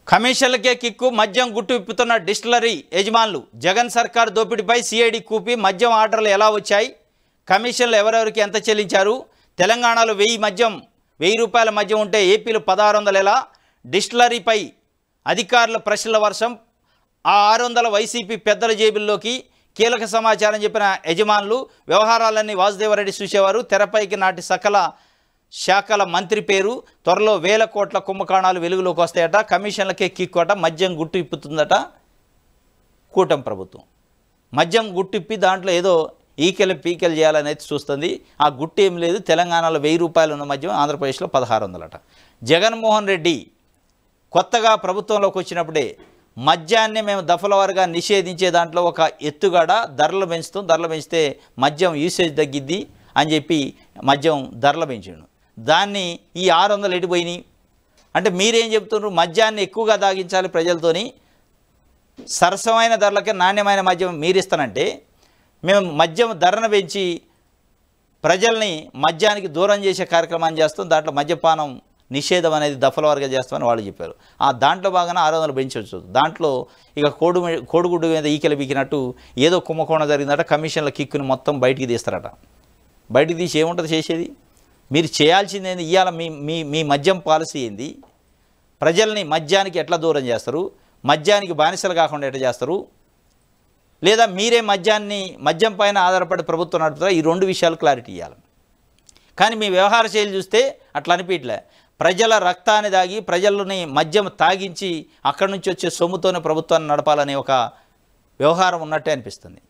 కమిషన్లకే kick మద్యం గుట్టు విప్పుతున్న distillery యజమానులు జగన్ సర్కార్ దోపిడీపై సిఐడి కూపి మద్యం ఆర్డర్లు ఎలా వచ్చాయి, కమిషన్లు ఎవరెవరికి ఎంత చెల్లించారు, తెలంగాణలో 1000 రూపాయల మద్యం ఉంటే ఏపీలో 1600 ఎలా, డిస్టిలరీపై అధికారుల ప్రశ్నల వర్షం, ఆ 600 వైసీపీ పెద్దల జేబుల్లోకి కీలక సమాచారం చెప్పిన యజమానులు వ్యవహారాలన్నీ వాసుదేవరెడ్డి చూసేవారు. తెరపైకి నాటి సకల శాఖల మంత్రి పేరు, త్వరలో 1000 కోట్ల కుంభకోణాలు వెలుగులోకి వస్తాయట, కమిషన్లకే కిక్కుట, మద్యం గుట్టు ఇప్పుతుందట కూటమి ప్రభుత్వం. మద్యం గుట్టిప్పి దాంట్లో ఏదో ఈకెలు పీకెలు చేయాలనేది చూస్తుంది. ఆ గుట్టు ఏం లేదు. తెలంగాణలో 1000 రూపాయలు ఉన్న మద్యం ఆంధ్రప్రదేశ్లో 1600 అట. జగన్మోహన్ రెడ్డి కొత్తగా ప్రభుత్వంలోకి వచ్చినప్పుడే మద్యాన్ని మేము దఫలవారుగా నిషేధించే దాంట్లో ఒక ఎత్తుగడ, ధరలు పెంచితే మద్యం యూసేజ్ తగ్గిద్ది అని చెప్పి మద్యం ధరలు పెంచాడు. దాన్ని ఈ 600 ఎడిపోయినాయి అంటే మీరేం చెప్తున్నారు? మద్యాన్ని ఎక్కువగా తాగించాలి ప్రజలతోని, సరసమైన ధరలకే నాణ్యమైన మద్యం మీరిస్తానంటే మేము మద్యం ధరను పెంచి ప్రజల్ని మద్యానికి దూరం చేసే కార్యక్రమాన్ని చేస్తాం, దాంట్లో మద్యపానం నిషేధం అనేది దఫలవారుగా చేస్తామని వాళ్ళు చెప్పారు. ఆ దాంట్లో భాగంగా 600 పెంచవచ్చు. దాంట్లో ఇక కోడిగుడ్డు మీద ఈకెలు బీకినట్టు ఏదో కుంభకోణం జరిగిందట. కమిషన్ల కిక్కుని మొత్తం బయటికి తీస్తారట. బయటికి తీసి ఏముంటుంది చేసేది? మీరు చేయాల్సింది ఏంది? ఇవాళ మీ మద్యం పాలసీ ఏంది? ప్రజల్ని మద్యానికి ఎట్లా దూరం చేస్తారు, మద్యానికి బానిసలు కాకుండా ఎట్లా చేస్తారు, లేదా మీరే మద్యం పైన ఆధారపడి ప్రభుత్వం నడుపుతారా? ఈ 2 విషయాలు క్లారిటీ ఇవ్వాలి. కానీ మీ వ్యవహార శైలి చూస్తే అట్లా అనిపించలే. ప్రజల రక్తాన్ని తాగి ప్రజలని మద్యం తాగించి అక్కడి నుంచి వచ్చే సొమ్ముతోనే ప్రభుత్వాన్ని నడపాలనే ఒక వ్యవహారం ఉన్నట్టే అనిపిస్తుంది.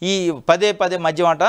ఈ పదే మద్యం అంట